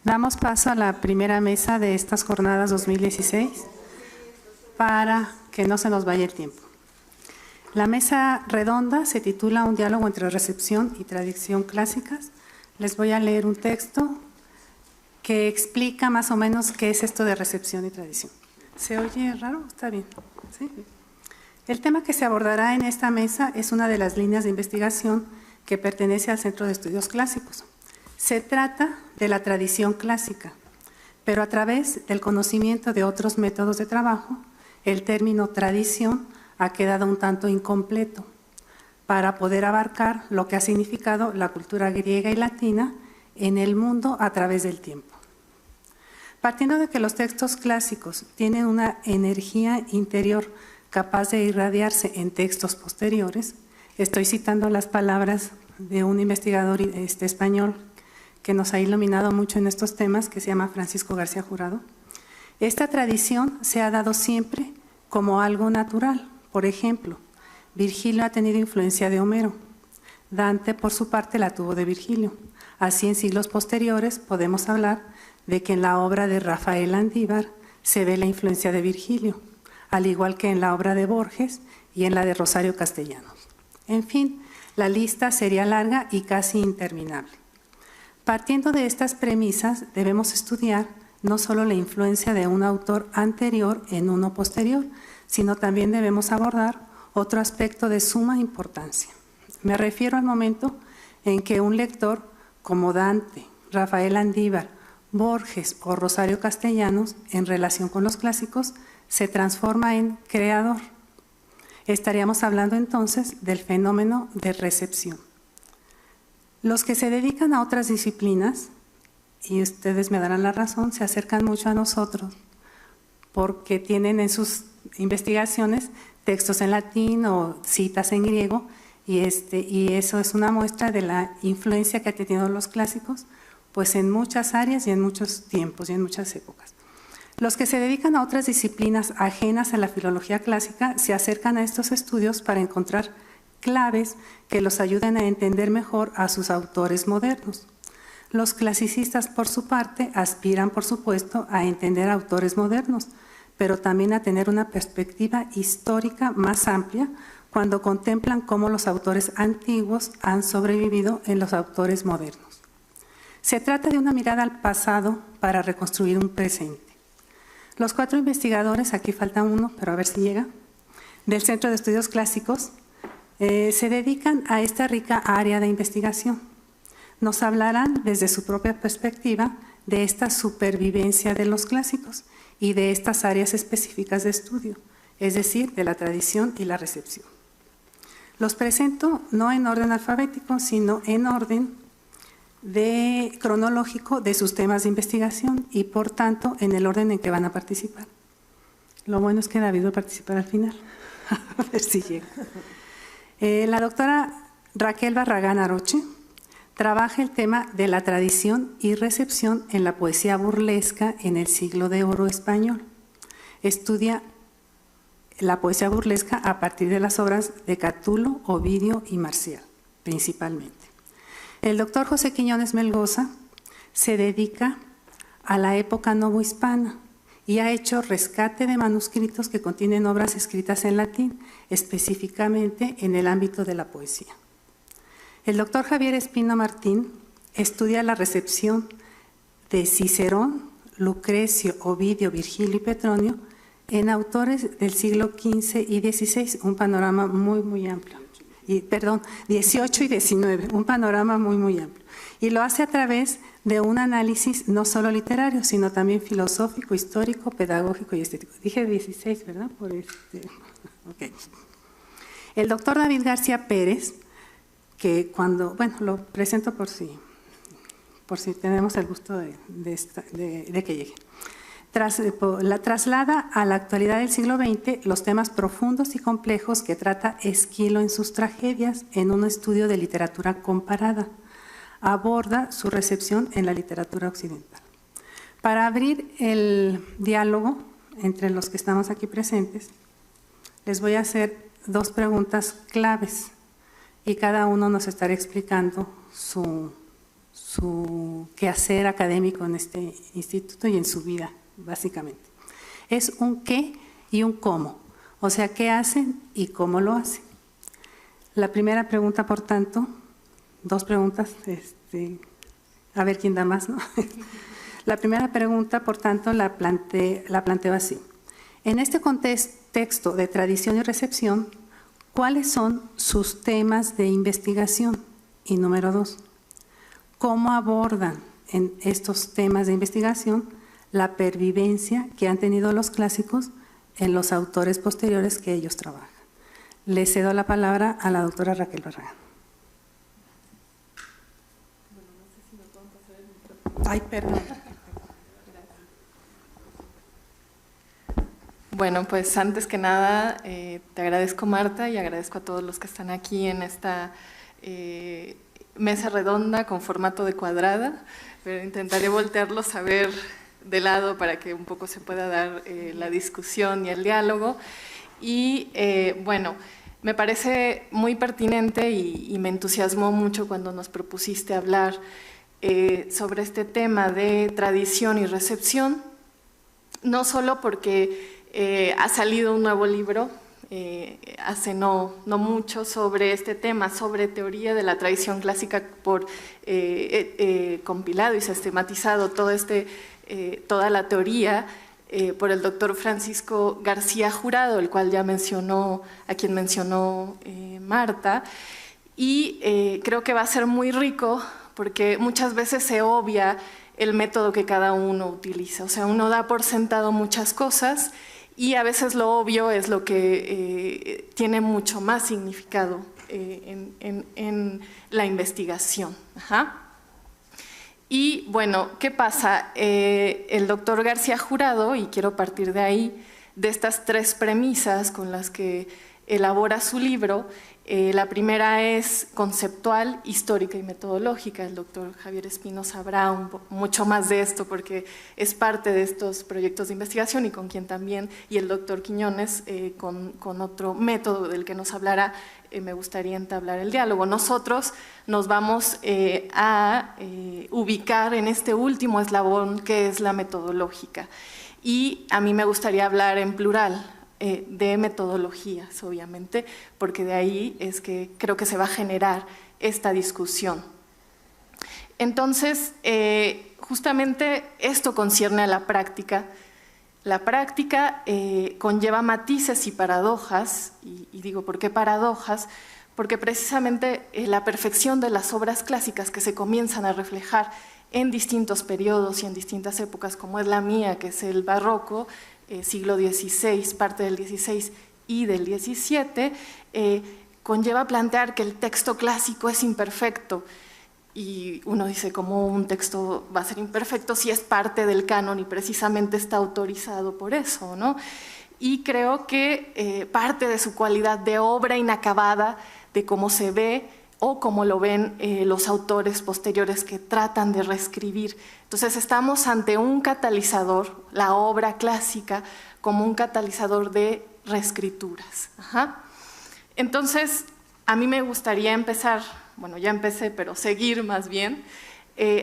Damos paso a la primera mesa de estas jornadas 2016 para que no se nos vaya el tiempo. La mesa redonda se titula Un diálogo entre recepción y tradición clásicas. Les voy a leer un texto que explica más o menos qué es esto de recepción y tradición. ¿Se oye raro? ¿Está bien? ¿Sí? El tema que se abordará en esta mesa es una de las líneas de investigación que pertenece al Centro de Estudios Clásicos. Se trata de la tradición clásica, pero a través del conocimiento de otros métodos de trabajo, el término tradición ha quedado un tanto incompleto para poder abarcar lo que ha significado la cultura griega y latina en el mundo a través del tiempo. Partiendo de que los textos clásicos tienen una energía interior capaz de irradiarse en textos posteriores, estoy citando las palabras de un investigador español que nos ha iluminado mucho en estos temas, que se llama Francisco García Jurado. Esta tradición se ha dado siempre como algo natural. Por ejemplo, Virgilio ha tenido influencia de Homero. Dante, por su parte, la tuvo de Virgilio. Así, en siglos posteriores, podemos hablar de que en la obra de Rafael Landívar se ve la influencia de Virgilio, al igual que en la obra de Borges y en la de Rosario Castellanos. En fin, la lista sería larga y casi interminable. Partiendo de estas premisas, debemos estudiar no solo la influencia de un autor anterior en uno posterior, sino también debemos abordar otro aspecto de suma importancia. Me refiero al momento en que un lector como Dante, Rafael Landívar, Borges o Rosario Castellanos, en relación con los clásicos, se transforma en creador. Estaríamos hablando entonces del fenómeno de recepción. Los que se dedican a otras disciplinas, y ustedes me darán la razón, se acercan mucho a nosotros porque tienen en sus investigaciones textos en latín o citas en griego y eso es una muestra de la influencia que han tenido los clásicos pues en muchas áreas y en muchos tiempos y en muchas épocas. Los que se dedican a otras disciplinas ajenas a la filología clásica se acercan a estos estudios para encontrar claves que los ayuden a entender mejor a sus autores modernos. Los clasicistas, por su parte, aspiran, por supuesto, a entender a autores modernos, pero también a tener una perspectiva histórica más amplia cuando contemplan cómo los autores antiguos han sobrevivido en los autores modernos. Se trata de una mirada al pasado para reconstruir un presente. Los 4 investigadores, aquí falta uno, pero a ver si llega, del Centro de Estudios Clásicos, se dedican a esta rica área de investigación. Nos hablarán desde su propia perspectiva de esta supervivencia de los clásicos y de estas áreas específicas de estudio, es decir, de la tradición y la recepción. Los presento no en orden alfabético, sino en orden cronológico de sus temas de investigación y, por tanto, en el orden en que van a participar. Lo bueno es que David va a participar al final. A ver si llega. La doctora Raquel Barragán Aroche trabaja el tema de la tradición y recepción en la poesía burlesca en el siglo de oro español. Estudia la poesía burlesca a partir de las obras de Catulo, Ovidio y Marcial, principalmente. El doctor José Quiñones Melgoza se dedica a la época novohispana y ha hecho rescate de manuscritos que contienen obras escritas en latín, específicamente en el ámbito de la poesía. El doctor Javier Espino Martín estudia la recepción de Cicerón, Lucrecio, Ovidio, Virgilio y Petronio en autores del siglo XV y XVI, un panorama muy amplio. XVIII y XIX, un panorama muy amplio. Y lo hace a través de un análisis no solo literario, sino también filosófico, histórico, pedagógico y estético. Dije 16, ¿verdad? Okay. El doctor David García Pérez, que lo presento por si tenemos el gusto de que llegue. La traslada a la actualidad del siglo XX los temas profundos y complejos que trata Esquilo en sus tragedias en un estudio de literatura comparada. Aborda su recepción en la literatura occidental. Para abrir el diálogo entre los que estamos aquí presentes, les voy a hacer 2 preguntas claves y cada uno nos estará explicando su su quehacer académico en este instituto y en su vida, básicamente. Es un qué y un cómo, o sea, qué hacen y cómo lo hacen. La primera pregunta, por tanto, dos preguntas, a ver quién da más, ¿no? La primera pregunta, por tanto, la planteo así. En este contexto de tradición y recepción, ¿cuáles son sus temas de investigación? Y número dos, ¿cómo abordan en estos temas de investigación la pervivencia que han tenido los clásicos en los autores posteriores que ellos trabajan? Le cedo la palabra a la doctora Raquel Barragán. Ay, perdón. Bueno, pues antes que nada, te agradezco, Marta, y agradezco a todos los que están aquí en esta mesa redonda con formato de cuadrada, pero intentaré voltearlos a ver de lado para que un poco se pueda dar la discusión y el diálogo. Y bueno, me parece muy pertinente y me entusiasmó mucho cuando nos propusiste hablar sobre este tema de tradición y recepción, no solo porque ha salido un nuevo libro hace no mucho sobre este tema, sobre teoría de la tradición clásica, por compilado y sistematizado toda la teoría por el doctor Francisco García Jurado, el cual ya mencionó, a quien mencionó Marta, y creo que va a ser muy rico porque muchas veces se obvia el método que cada uno utiliza, o sea, uno da por sentado muchas cosas y a veces lo obvio es lo que tiene mucho más significado en la investigación. Ajá. Y bueno, ¿qué pasa? El doctor García Jurado, y quiero partir de ahí, de estas tres premisas con las que elabora su libro. La primera es conceptual, histórica y metodológica. El doctor Javier Espino sabrá mucho más de esto porque es parte de estos proyectos de investigación y con quien también, y el doctor Quiñones con otro método del que nos hablará, me gustaría entablar el diálogo. Nosotros nos vamos a ubicar en este último eslabón que es la metodológica, y a mí me gustaría hablar en plural, de metodologías, obviamente, porque de ahí es que creo que se va a generar esta discusión. Entonces, justamente esto concierne a la práctica. La práctica conlleva matices y paradojas, y digo, ¿por qué paradojas? Porque precisamente la perfección de las obras clásicas que se comienzan a reflejar en distintos periodos y en distintas épocas, como es la mía, que es el barroco, siglo XVI, parte del XVI y del XVII, conlleva plantear que el texto clásico es imperfecto. Y uno dice, ¿cómo un texto va a ser imperfecto si es parte del canon y precisamente está autorizado por eso, ¿no? Y creo que parte de su cualidad de obra inacabada, de cómo se ve o cómo lo ven los autores posteriores que tratan de reescribir. Entonces estamos ante un catalizador, la obra clásica, como un catalizador de reescrituras. Ajá. Entonces, a mí me gustaría empezar, bueno, ya empecé, pero seguir más bien,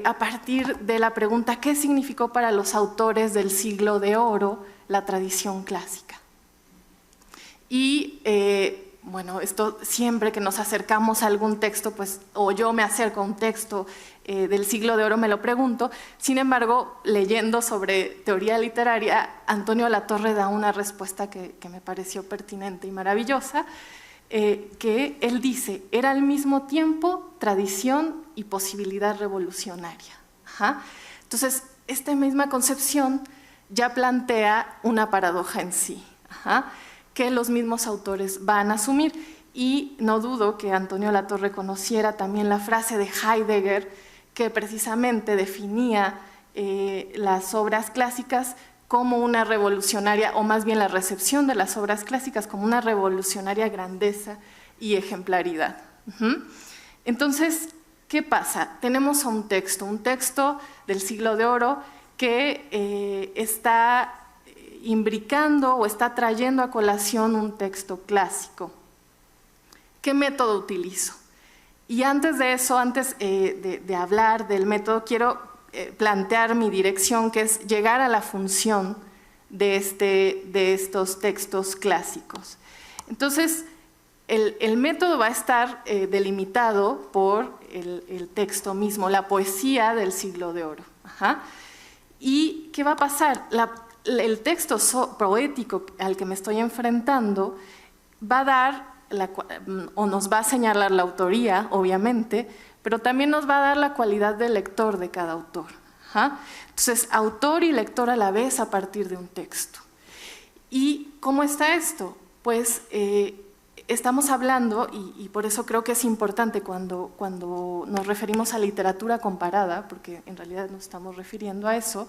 a partir de la pregunta, ¿qué significó para los autores del siglo de oro la tradición clásica? Y bueno, esto siempre que nos acercamos a algún texto, pues, o yo me acerco a un texto del siglo de oro, me lo pregunto. Sin embargo, leyendo sobre teoría literaria, Antonio Latorre da una respuesta que me pareció pertinente y maravillosa, que él dice, era al mismo tiempo tradición y posibilidad revolucionaria. Ajá. Entonces, esta misma concepción ya plantea una paradoja en sí. Ajá, que los mismos autores van a asumir, y no dudo que Antonio Latorre conociera también la frase de Heidegger que precisamente definía las obras clásicas como una revolucionaria, o más bien la recepción de las obras clásicas como una revolucionaria grandeza y ejemplaridad. Entonces, ¿qué pasa? Tenemos un texto del siglo de oro que está imbricando o está trayendo a colación un texto clásico. ¿Qué método utilizo? Y antes de eso, antes de hablar del método, quiero plantear mi dirección, que es llegar a la función de estos textos clásicos. Entonces, el método va a estar delimitado por el texto mismo, la poesía del Siglo de Oro. Ajá. ¿Y qué va a pasar? El texto poético al que me estoy enfrentando va a dar, o nos va a señalar la autoría, obviamente, pero también nos va a dar la cualidad de lector de cada autor. Ajá. Entonces, autor y lector a la vez a partir de un texto. ¿Y cómo está esto? Pues estamos hablando, y por eso creo que es importante cuando nos referimos a literatura comparada, porque en realidad nos estamos refiriendo a eso,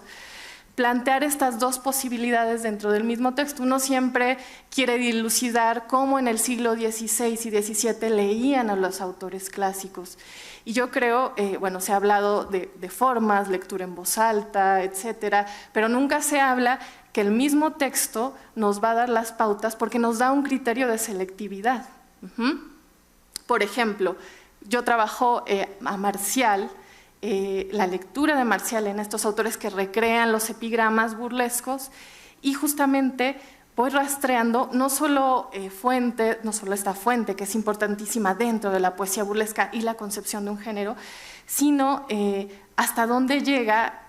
plantear estas dos posibilidades dentro del mismo texto. Uno siempre quiere dilucidar cómo en el siglo XVI y XVII leían a los autores clásicos. Y yo creo, bueno, se ha hablado de formas, lectura en voz alta, etcétera, pero nunca se habla que el mismo texto nos va a dar las pautas porque nos da un criterio de selectividad. Por ejemplo, yo trabajo a Marcial, la lectura de Marcial en estos autores que recrean los epigramas burlescos, y justamente voy rastreando no solo esta fuente que es importantísima dentro de la poesía burlesca y la concepción de un género, sino hasta dónde llega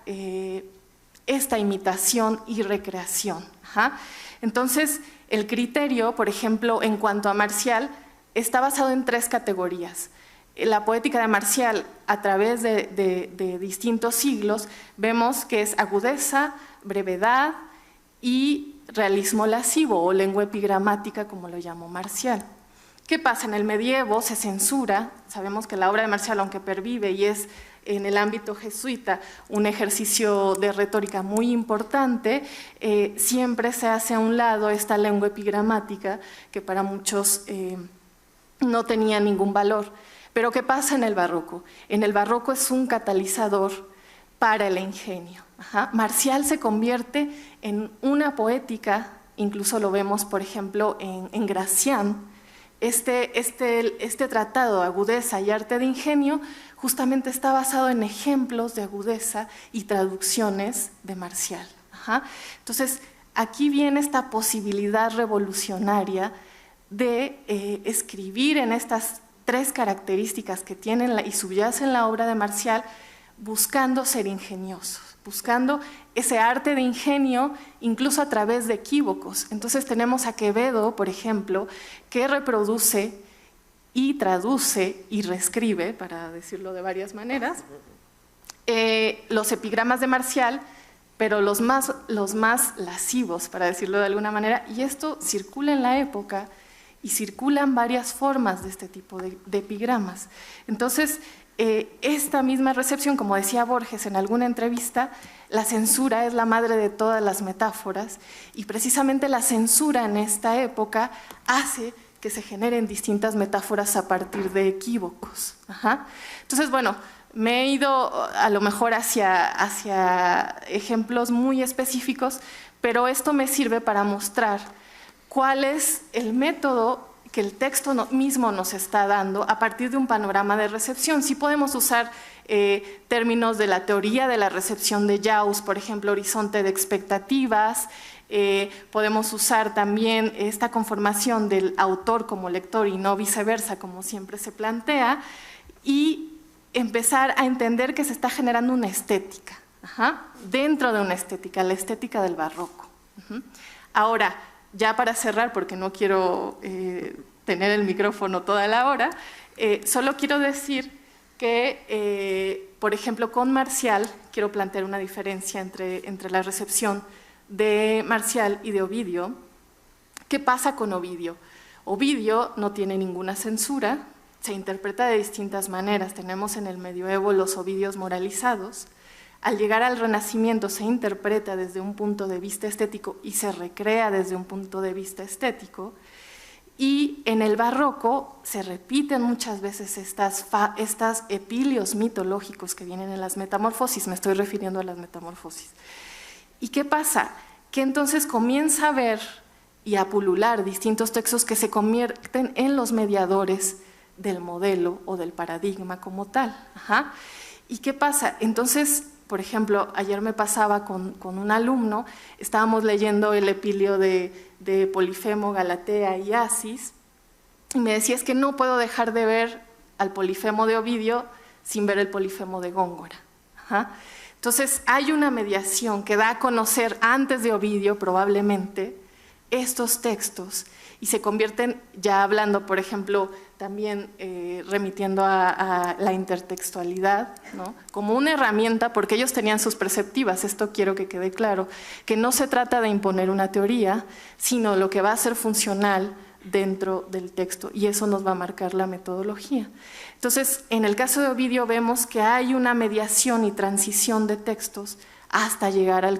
esta imitación y recreación. Ajá. Entonces, el criterio, por ejemplo, en cuanto a Marcial, está basado en 3 categorías. La poética de Marcial, a través de distintos siglos, vemos que es agudeza, brevedad y realismo lascivo o lengua epigramática, como lo llamó Marcial. ¿Qué pasa? En el medievo se censura, sabemos que la obra de Marcial, aunque pervive y es en el ámbito jesuita un ejercicio de retórica muy importante, siempre se hace a un lado esta lengua epigramática que para muchos no tenía ningún valor. Pero ¿qué pasa en el barroco? En el barroco es un catalizador para el ingenio. Ajá. Marcial se convierte en una poética, incluso lo vemos, por ejemplo, en Gracián. Este tratado, Agudeza y Arte de Ingenio, justamente está basado en ejemplos de agudeza y traducciones de Marcial. Ajá. Entonces, aquí viene esta posibilidad revolucionaria de escribir en estas 3 características que tienen y subyacen la obra de Marcial, buscando ser ingeniosos, buscando ese arte de ingenio incluso a través de equívocos. Entonces tenemos a Quevedo, por ejemplo, que reproduce y traduce y reescribe, para decirlo de varias maneras, los epigramas de Marcial, pero los más lascivos, para decirlo de alguna manera, y esto circula en la época y circulan varias formas de este tipo de epigramas. Entonces, esta misma recepción, como decía Borges en alguna entrevista, la censura es la madre de todas las metáforas, y precisamente la censura en esta época hace que se generen distintas metáforas a partir de equívocos. Ajá. Entonces, bueno, me he ido a lo mejor hacia ejemplos muy específicos, pero esto me sirve para mostrar cuál es el método que el texto mismo nos está dando a partir de un panorama de recepción. Sí podemos usar términos de la teoría de la recepción de Jaus, por ejemplo, horizonte de expectativas. Podemos usar también esta conformación del autor como lector y no viceversa, como siempre se plantea, y empezar a entender que se está generando una estética, dentro de una estética, la estética del barroco. Ahora, ya para cerrar, porque no quiero tener el micrófono toda la hora, solo quiero decir que, por ejemplo, con Marcial, quiero plantear una diferencia entre la recepción de Marcial y de Ovidio. ¿Qué pasa con Ovidio? Ovidio no tiene ninguna censura, se interpreta de distintas maneras. Tenemos en el medioevo los Ovidios moralizados. Al llegar al Renacimiento se interpreta desde un punto de vista estético y se recrea desde un punto de vista estético. Y en el barroco se repiten muchas veces estas epilios mitológicos que vienen en las metamorfosis, me estoy refiriendo a las metamorfosis. ¿Y qué pasa? Que entonces comienza a ver y a pulular distintos textos que se convierten en los mediadores del modelo o del paradigma como tal. Ajá. ¿Y qué pasa? Entonces, por ejemplo, ayer me pasaba con un alumno, estábamos leyendo el Epilio de Polifemo, Galatea y Asis, y me decía, es que no puedo dejar de ver al Polifemo de Ovidio sin ver el Polifemo de Góngora. Ajá. Entonces, hay una mediación que da a conocer antes de Ovidio, probablemente, estos textos, y se convierten, ya hablando, por ejemplo, también remitiendo a la intertextualidad, ¿no? Como una herramienta, porque ellos tenían sus perceptivas, esto quiero que quede claro, que no se trata de imponer una teoría, sino lo que va a ser funcional dentro del texto, y eso nos va a marcar la metodología. Entonces, en el caso de Ovidio vemos que hay una mediación y transición de textos hasta llegar al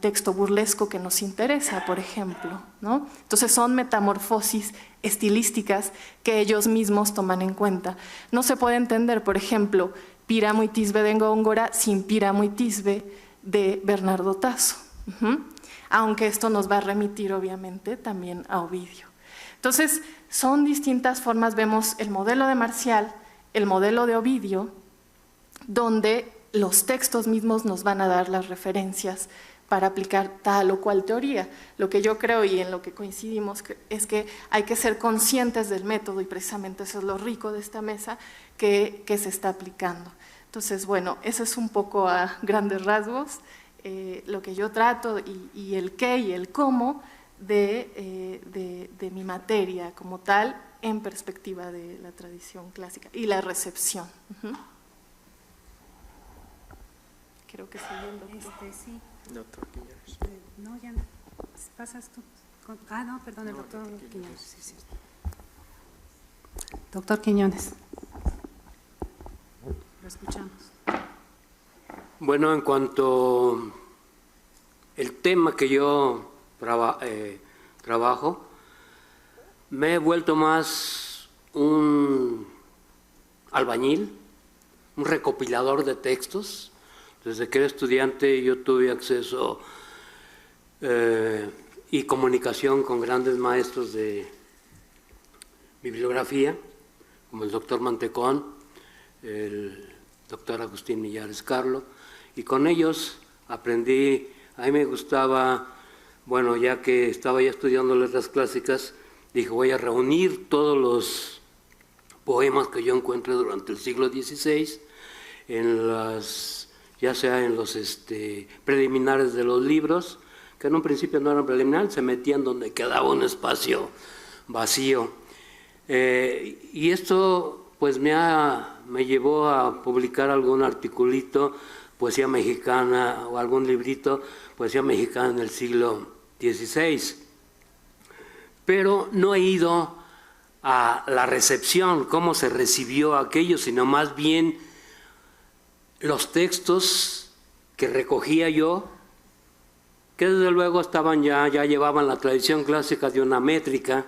texto burlesco que nos interesa, por ejemplo, ¿no? Entonces son metamorfosis estilísticas que ellos mismos toman en cuenta. No se puede entender, por ejemplo, Píramo y Tisbe de Góngora sin Píramo y Tisbe de Bernardo Tasso, aunque esto nos va a remitir obviamente también a Ovidio. Entonces son distintas formas, vemos el modelo de Marcial, el modelo de Ovidio, donde los textos mismos nos van a dar las referencias para aplicar tal o cual teoría. Lo que yo creo y en lo que coincidimos es que hay que ser conscientes del método, y precisamente eso es lo rico de esta mesa que se está aplicando. Entonces, bueno, eso es un poco a grandes rasgos lo que yo trato y el qué y el cómo de mi materia como tal en perspectiva de la tradición clásica y la recepción. Creo que siguiendo. Sí. Doctor Quiñones. No, ya no. Pasas tú. No, perdón, el doctor Quiñones. Sí, sí. Doctor Quiñones. Lo escuchamos. Bueno, en cuanto el tema que yo trabajo, me he vuelto más un albañil, un recopilador de textos. Desde que era estudiante yo tuve acceso y comunicación con grandes maestros de bibliografía, como el doctor Mantecón, el doctor Agustín Millares Carlo, y con ellos aprendí. A mí me gustaba, bueno, ya que estaba ya estudiando letras clásicas, dije voy a reunir todos los poemas que yo encuentre durante el siglo XVI, ya sea en los preliminares de los libros, que en un principio no eran preliminares, se metían donde quedaba un espacio vacío. Y esto pues me llevó a publicar algún articulito, poesía mexicana, o algún librito, poesía mexicana en el siglo XVI. Pero no he ido a la recepción, cómo se recibió aquello, sino más bien los textos que recogía yo, que desde luego estaban ya llevaban la tradición clásica de una métrica,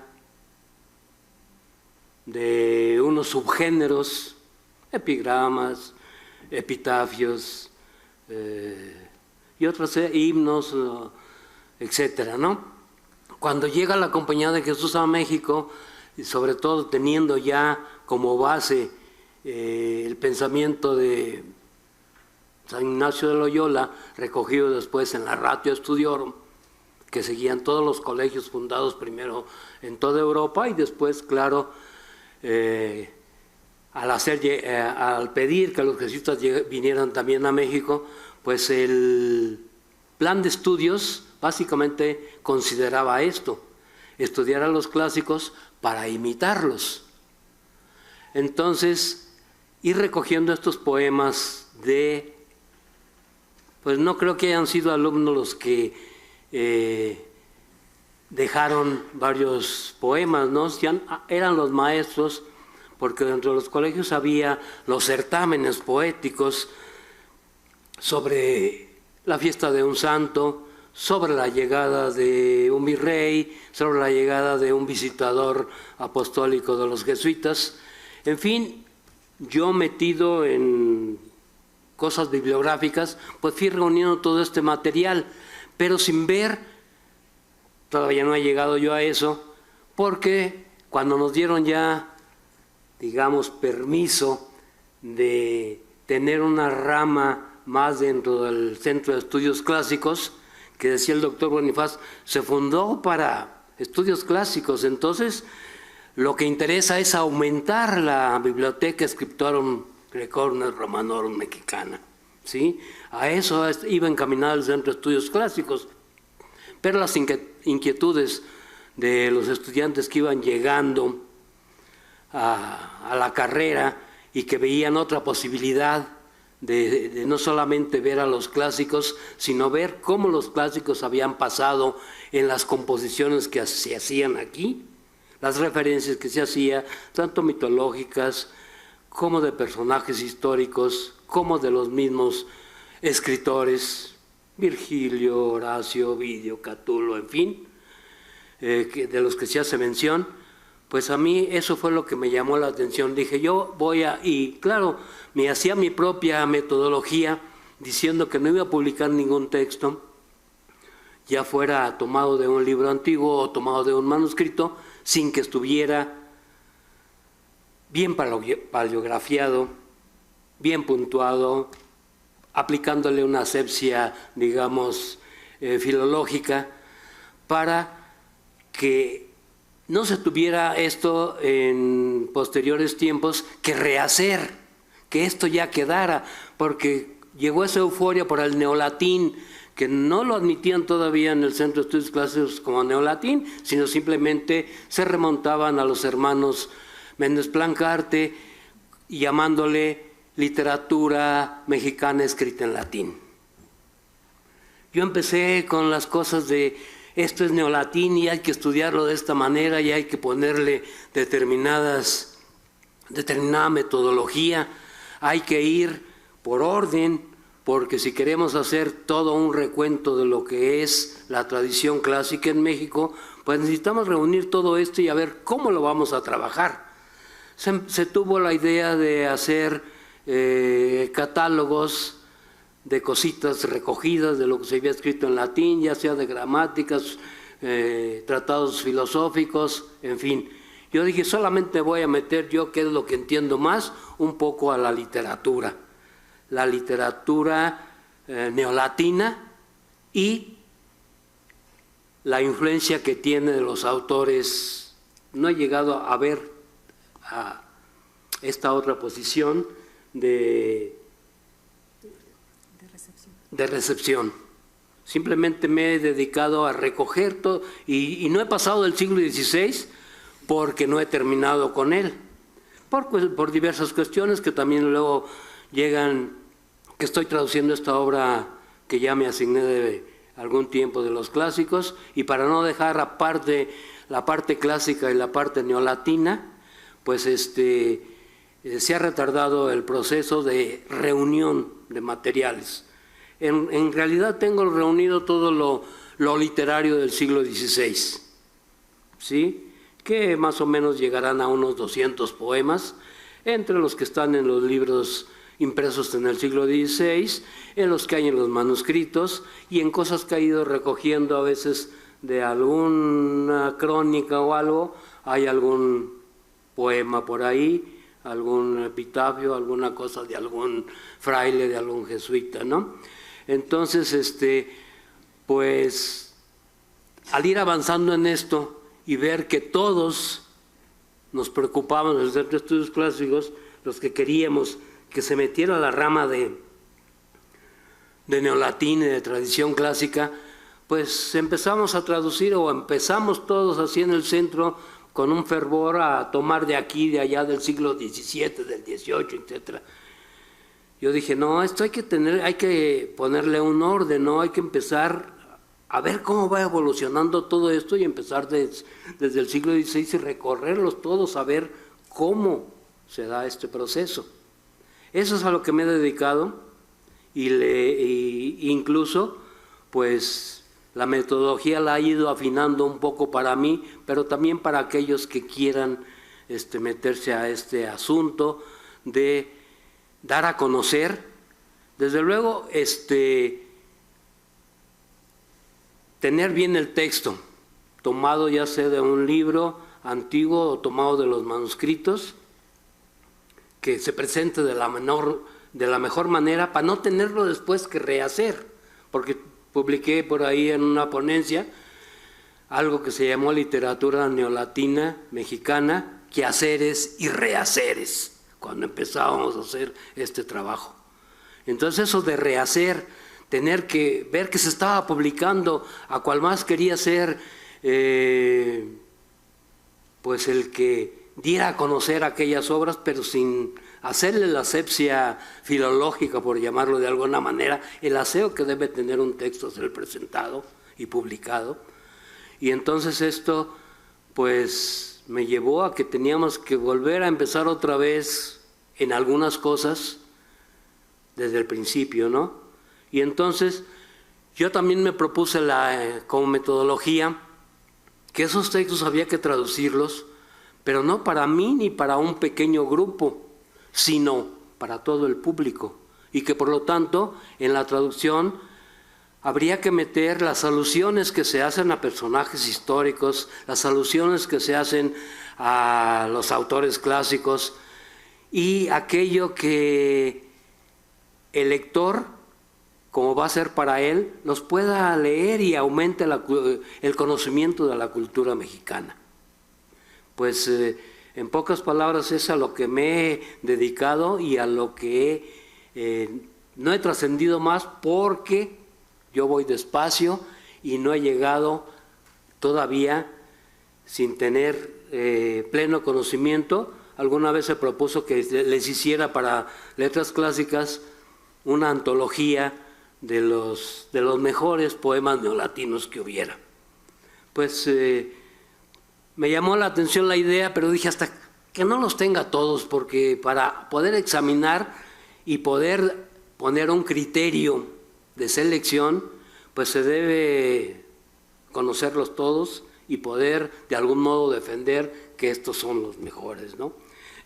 de unos subgéneros, epigramas, epitafios y otros himnos, etcétera, ¿no? Cuando llega la Compañía de Jesús a México, y sobre todo teniendo ya como base el pensamiento de San Ignacio de Loyola, recogido después en la Ratio Studiorum, que seguían todos los colegios fundados primero en toda Europa y después, claro, al pedir que los jesuitas vinieran también a México, pues el plan de estudios básicamente consideraba esto: estudiar a los clásicos para imitarlos. Entonces, ir recogiendo estos poemas pues no creo que hayan sido alumnos los que dejaron varios poemas, ¿no? Eran los maestros, porque dentro de los colegios había los certámenes poéticos sobre la fiesta de un santo, sobre la llegada de un virrey, sobre la llegada de un visitador apostólico de los jesuitas. En fin, yo metido en cosas bibliográficas, pues fui reuniendo todo este material, pero sin ver, todavía no he llegado yo a eso, porque cuando nos dieron ya digamos, permiso de tener una rama más dentro del Centro de Estudios Clásicos, que decía el doctor Bonifaz, se fundó para estudios clásicos. Entonces, lo que interesa es aumentar la biblioteca Scriptorum Graecorum Romanorum mexicana, ¿sí? A eso iba encaminado el Centro de Estudios Clásicos. Pero las inquietudes de los estudiantes que iban llegando a la carrera y que veían otra posibilidad de no solamente ver a los clásicos, sino ver cómo los clásicos habían pasado en las composiciones que se hacían aquí, las referencias que se hacían, tanto mitológicas como de personajes históricos, como de los mismos escritores, Virgilio, Horacio, Ovidio, Catulo, en fin, de los que se hace mención. Pues a mí eso fue lo que me llamó la atención. Dije, yo voy a... Y claro, me hacía mi propia metodología diciendo que no iba a publicar ningún texto, ya fuera tomado de un libro antiguo o tomado de un manuscrito, sin que estuviera bien paleografiado, bien puntuado, aplicándole una asepsia, digamos, filológica, para que no se tuviera esto en posteriores tiempos que rehacer, que esto ya quedara, porque llegó esa euforia por el neolatín, que no lo admitían todavía en el Centro de Estudios Clásicos como neolatín, sino simplemente se remontaban a los hermanos Méndez Plancarte, llamándole literatura mexicana escrita en latín. Yo empecé con las cosas de esto es neolatín y hay que estudiarlo de esta manera y hay que ponerle determinada metodología, hay que ir por orden, porque si queremos hacer todo un recuento de lo que es la tradición clásica en México, pues necesitamos reunir todo esto y a ver cómo lo vamos a trabajar. Se tuvo la idea de hacer catálogos de cositas recogidas de lo que se había escrito en latín, ya sea de gramáticas, tratados filosóficos, en fin. Yo dije, solamente voy a meter yo, que es lo que entiendo más, un poco a la literatura neolatina y la influencia que tiene de los autores. No he llegado a ver a esta otra posición de recepción. Simplemente me he dedicado a recoger todo y no he pasado del siglo XVI porque no he terminado con él, por diversas cuestiones que también luego llegan, que estoy traduciendo esta obra que ya me asigné de algún tiempo de los clásicos, y para no dejar aparte la parte clásica y la parte neolatina, pues se ha retardado el proceso de reunión de materiales. En realidad tengo reunido todo lo literario del siglo XVI, ¿sí? Que más o menos llegarán a unos 200 poemas, entre los que están en los libros impresos en el siglo XVI, en los que hay en los manuscritos y en cosas que he ido recogiendo a veces de alguna crónica o algo, hay algún poema por ahí, algún epitafio, alguna cosa de algún fraile, de algún jesuita, ¿no? Entonces, pues, al ir avanzando en esto y ver que todos nos preocupamos en el Centro de Estudios Clásicos, los que queríamos que se metiera la rama de neolatín y de tradición clásica, pues empezamos a traducir, o empezamos todos así en el centro con un fervor a tomar de aquí, de allá, del siglo XVII, del XVIII, etc. Yo dije, no, esto hay que ponerle un orden, ¿no? Hay que empezar a ver cómo va evolucionando todo esto y empezar desde el siglo XVI y recorrerlos todos, a ver cómo se da este proceso. Eso es a lo que me he dedicado y incluso, pues, la metodología la ha ido afinando un poco para mí, pero también para aquellos que quieran meterse a este asunto de dar a conocer, desde luego, tener bien el texto, tomado ya sea de un libro antiguo o tomado de los manuscritos, que se presente de la mejor manera para no tenerlo después que rehacer, porque publiqué por ahí en una ponencia algo que se llamó literatura neolatina mexicana, quehaceres y rehaceres, cuando empezábamos a hacer este trabajo. Entonces eso de rehacer, tener que ver que se estaba publicando, a cual más quería ser pues el que diera a conocer aquellas obras, pero sin hacerle la asepsia filológica, por llamarlo de alguna manera, el aseo que debe tener un texto ser presentado y publicado. Y entonces esto pues me llevó a que teníamos que volver a empezar otra vez en algunas cosas desde el principio, ¿no? Y entonces yo también me propuse como metodología que esos textos había que traducirlos, pero no para mí ni para un pequeño grupo, sino para todo el público, y que por lo tanto en la traducción habría que meter las alusiones que se hacen a personajes históricos, las alusiones que se hacen a los autores clásicos y aquello que el lector, como va a ser para él, los pueda leer y aumente el conocimiento de la cultura mexicana. Pues en pocas palabras es a lo que me he dedicado y a lo que no he trascendido más porque yo voy despacio y no he llegado todavía sin tener pleno conocimiento. Alguna vez se propuso que les hiciera para letras clásicas una antología de los mejores poemas neolatinos que hubiera. Pues me llamó la atención la idea, pero dije hasta que no los tenga todos, porque para poder examinar y poder poner un criterio de selección, pues se debe conocerlos todos y poder de algún modo defender que estos son los mejores, ¿no?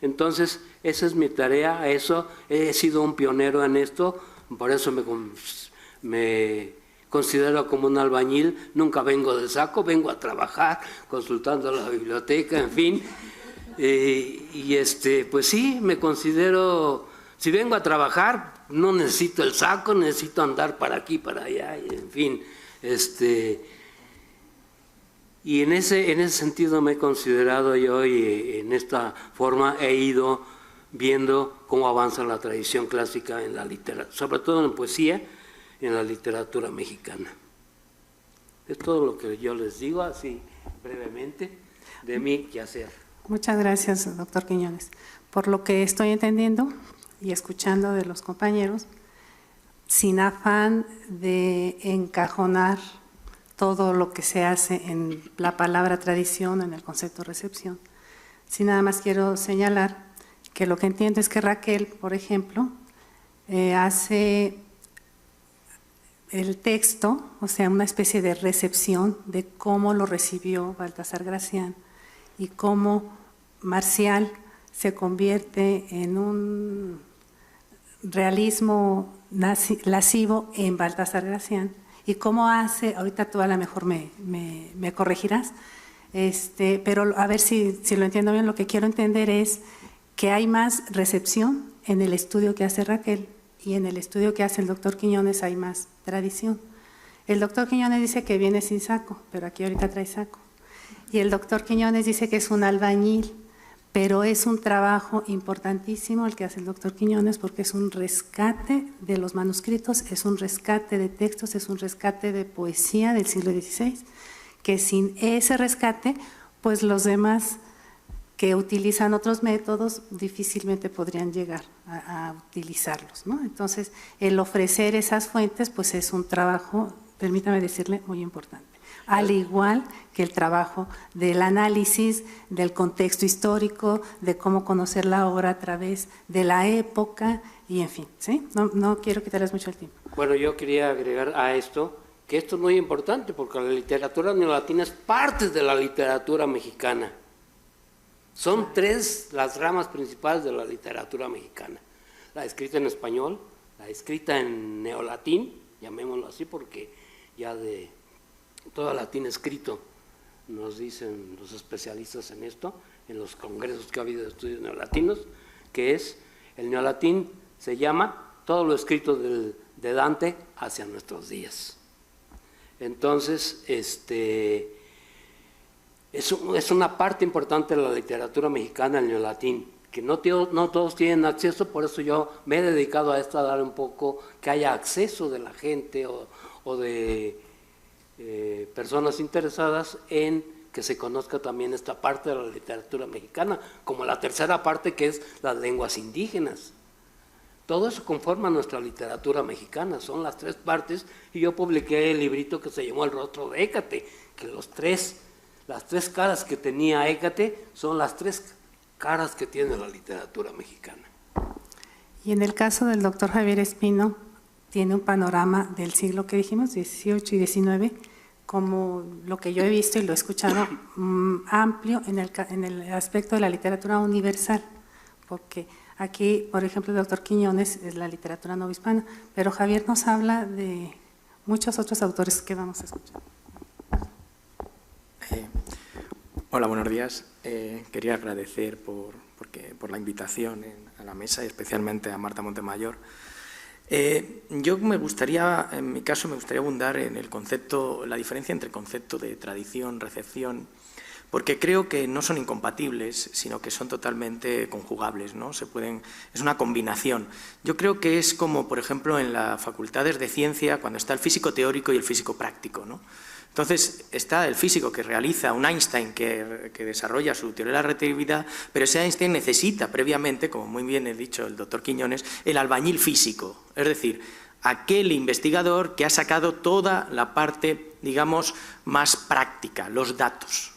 Entonces, esa es mi tarea, eso, he sido un pionero en esto, por eso me considero como un albañil, nunca vengo de saco, vengo a trabajar, consultando la biblioteca, en fin, pues sí, me considero, si vengo a trabajar, no necesito el saco, necesito andar para aquí, para allá, y en fin, y en ese sentido me he considerado yo y en esta forma he ido viendo cómo avanza la tradición clásica en la literatura, sobre todo en poesía, en la literatura mexicana. Es todo lo que yo les digo, así brevemente, de mi quehacer. Muchas gracias, doctor Quiñones. Por lo que estoy entendiendo y escuchando de los compañeros, sin afán de encajonar todo lo que se hace en la palabra tradición, en el concepto recepción. Sí, nada más quiero señalar que lo que entiendo es que Raquel, por ejemplo, hace el texto, o sea, una especie de recepción de cómo lo recibió Baltasar Gracián y cómo Marcial se convierte en un realismo lascivo en Baltasar Gracián. Y cómo hace, ahorita tú a lo mejor me corregirás, pero a ver si lo entiendo bien, lo que quiero entender es que hay más recepción en el estudio que hace Raquel y en el estudio que hace el doctor Quiñones hay más tradición. El doctor Quiñones dice que viene sin saco, pero aquí ahorita trae saco. Y el doctor Quiñones dice que es un albañil, pero es un trabajo importantísimo el que hace el doctor Quiñones porque es un rescate de los manuscritos, es un rescate de textos, es un rescate de poesía del siglo XVI, que sin ese rescate, pues los demás que utilizan otros métodos difícilmente podrían llegar a utilizarlos, ¿no? Entonces, el ofrecer esas fuentes, pues es un trabajo, permítame decirle, muy importante. Al igual que el trabajo del análisis del contexto histórico, de cómo conocer la obra a través de la época y en fin, ¿sí? No quiero quitarles mucho el tiempo. Bueno, yo quería agregar a esto que esto es muy importante porque la literatura neolatina es parte de la literatura mexicana. Son tres las ramas principales de la literatura mexicana. La escrita en español, la escrita en neolatín, llamémoslo así porque ya de todo latín escrito, nos dicen los especialistas en esto, en los congresos que ha habido de estudios neolatinos, que es El neolatín se llama todo lo escrito de Dante hacia nuestros días. Entonces, es una parte importante de la literatura mexicana, el neolatín, que no todos tienen acceso, por eso yo me he dedicado a esto, a dar un poco, que haya acceso de la gente o de personas interesadas en que se conozca también esta parte de la literatura mexicana, como la tercera parte, que es las lenguas indígenas. Todo eso conforma nuestra literatura mexicana, son las tres partes, y yo publiqué el librito que se llamó El rostro de Hécate, que las tres caras que tenía Hécate son las tres caras que tiene la literatura mexicana. Y en el caso del doctor Javier Espino, tiene un panorama del siglo que dijimos, XVIII y XIX, como lo que yo he visto y lo he escuchado, amplio en el aspecto de la literatura universal, porque aquí, por ejemplo, el doctor Quiñones es la literatura novohispana, pero Javier nos habla de muchos otros autores que vamos a escuchar. Hola, buenos días. Quería agradecer por la invitación a la mesa y especialmente a Marta Montemayor. Yo en mi caso me gustaría abundar en la diferencia entre el concepto de tradición, recepción, porque creo que no son incompatibles, sino que son totalmente conjugables, ¿no? Es una combinación. Yo creo que es como, por ejemplo, en las facultades de ciencia, cuando está el físico teórico y el físico práctico, ¿no? Entonces, está el físico que realiza, un Einstein que desarrolla su teoría de la relatividad, pero ese Einstein necesita previamente, como muy bien ha dicho el doctor Quiñones, el albañil físico, es decir, aquel investigador que ha sacado toda la parte, digamos, más práctica, los datos.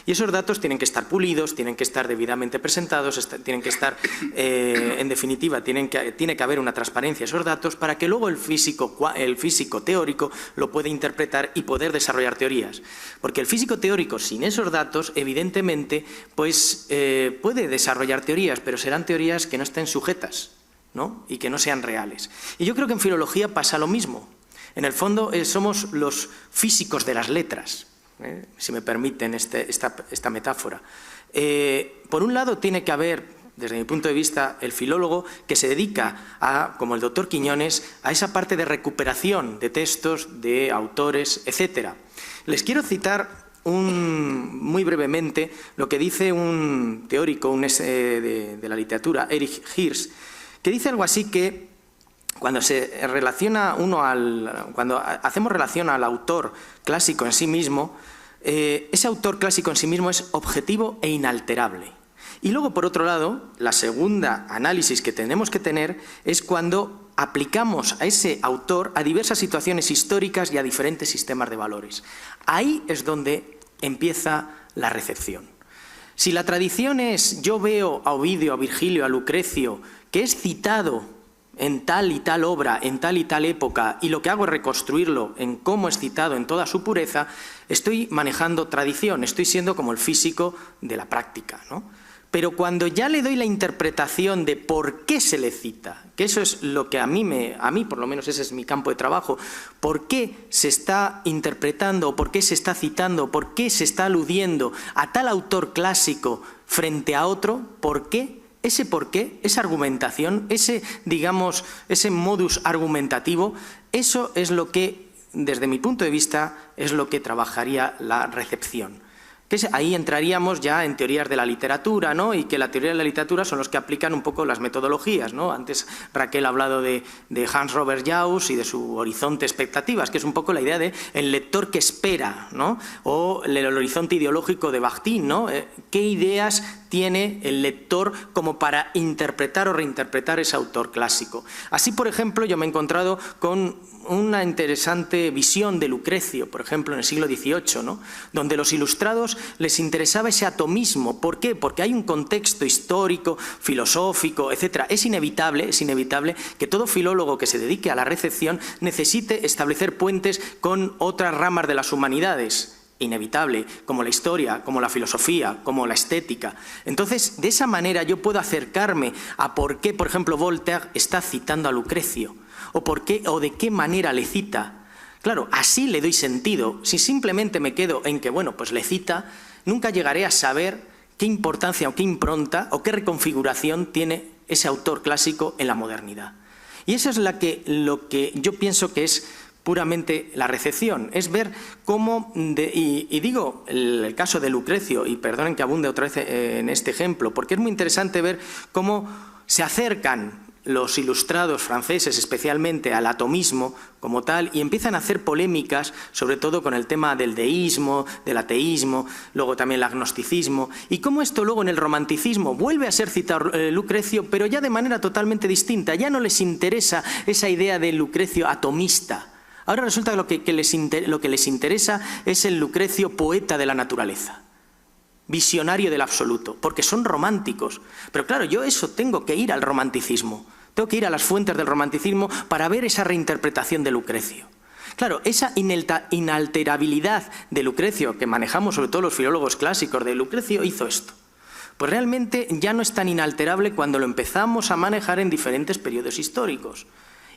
Y esos datos tienen que estar pulidos, tienen que estar debidamente presentados, tienen que estar, en definitiva, tiene que haber una transparencia a esos datos para que luego el físico teórico lo pueda interpretar y poder desarrollar teorías. Porque el físico teórico sin esos datos, evidentemente, pues puede desarrollar teorías, pero serán teorías que no estén sujetas, ¿no? Y que no sean reales. Y yo creo que en filología pasa lo mismo. En el fondo somos los físicos de las letras. Si me permiten esta metáfora. Por un lado tiene que haber, desde mi punto de vista, el filólogo que se dedica como el doctor Quiñones, a esa parte de recuperación de textos, de autores, etc. Les quiero citar muy brevemente lo que dice un teórico de la literatura, Erich Hirsch, que dice algo así que cuando cuando hacemos relación al autor clásico en sí mismo, ese autor clásico en sí mismo es objetivo e inalterable. Y luego, por otro lado, la segunda análisis que tenemos que tener es cuando aplicamos a ese autor a diversas situaciones históricas y a diferentes sistemas de valores. Ahí es donde empieza la recepción. Si la tradición es, yo veo a Ovidio, a Virgilio, a Lucrecio, que es citado en tal y tal obra, en tal y tal época, y lo que hago es reconstruirlo en cómo es citado en toda su pureza, estoy manejando tradición, estoy siendo como el físico de la práctica, ¿no? Pero cuando ya le doy la interpretación de por qué se le cita, que eso es lo que a mí por lo menos ese es mi campo de trabajo, por qué se está interpretando, por qué se está citando, por qué se está aludiendo a tal autor clásico frente a otro, ¿por qué? Ese porqué, esa argumentación, ese modus argumentativo, eso es lo que, desde mi punto de vista, es lo que trabajaría la recepción. Ahí entraríamos ya en teorías de la literatura, ¿no? Y que la teoría de la literatura son los que aplican un poco las metodologías, ¿no? Antes Raquel ha hablado de Hans Robert Jauss y de su horizonte expectativas, que es un poco la idea de el lector que espera, ¿no? O el horizonte ideológico de Bakhtin, ¿no? ¿Qué ideas tiene el lector como para interpretar o reinterpretar ese autor clásico? Así, por ejemplo, yo me he encontrado con una interesante visión de Lucrecio, por ejemplo, en el siglo XVIII, ¿no? Donde los ilustrados les interesaba ese atomismo. ¿Por qué? Porque hay un contexto histórico, filosófico, etcétera. Es inevitable que todo filólogo que se dedique a la recepción necesite establecer puentes con otras ramas de las humanidades. Inevitable, como la historia, como la filosofía, como la estética. Entonces, de esa manera yo puedo acercarme a por qué, por ejemplo, Voltaire está citando a Lucrecio, o de qué manera le cita. Claro, así le doy sentido. Si simplemente me quedo en que, bueno, pues le cita, nunca llegaré a saber qué importancia o qué impronta o qué reconfiguración tiene ese autor clásico en la modernidad. Y eso es lo que yo pienso que es puramente la recepción, es ver cómo, y digo el caso de Lucrecio, y perdonen que abunde otra vez en este ejemplo, porque es muy interesante ver cómo se acercan los ilustrados franceses especialmente al atomismo como tal y empiezan a hacer polémicas sobre todo con el tema del deísmo, del ateísmo, luego también el agnosticismo y cómo esto luego en el romanticismo vuelve a ser citado Lucrecio pero ya de manera totalmente distinta, ya no les interesa esa idea de Lucrecio atomista. Ahora resulta que lo que les interesa es el Lucrecio poeta de la naturaleza, visionario del absoluto, porque son románticos. Pero claro, yo eso tengo que ir al romanticismo, tengo que ir a las fuentes del romanticismo para ver esa reinterpretación de Lucrecio. Claro, esa inalterabilidad de Lucrecio, que manejamos sobre todo los filólogos clásicos, de Lucrecio hizo esto. Pues realmente ya no es tan inalterable cuando lo empezamos a manejar en diferentes periodos históricos.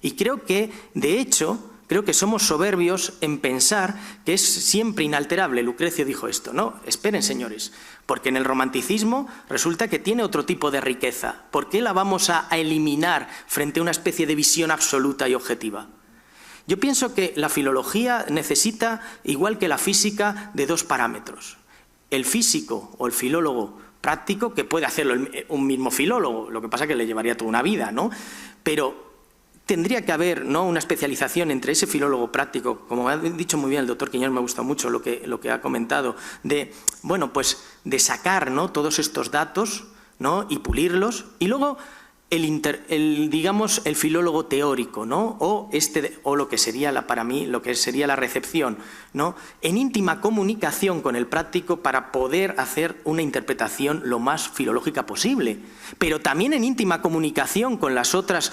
Y creo que, de hecho, creo que somos soberbios en pensar que es siempre inalterable. Lucrecio dijo esto, ¿no? Esperen, señores, porque en el romanticismo resulta que tiene otro tipo de riqueza. ¿Por qué la vamos a eliminar frente a una especie de visión absoluta y objetiva? Yo pienso que la filología necesita, igual que la física, de dos parámetros. El físico o el filólogo práctico, que puede hacerlo un mismo filólogo, lo que pasa es que le llevaría toda una vida, ¿no? Pero tendría que haber, ¿no?, una especialización entre ese filólogo práctico, como ha dicho muy bien el doctor Quiñones, me gusta mucho lo que ha comentado, de, bueno, pues de sacar, ¿no?, todos estos datos, ¿no?, y pulirlos, y luego digamos, el filólogo teórico, ¿no?, o lo que sería para mí, lo que sería la recepción, ¿no?, en íntima comunicación con el práctico para poder hacer una interpretación lo más filológica posible, pero también en íntima comunicación con los otros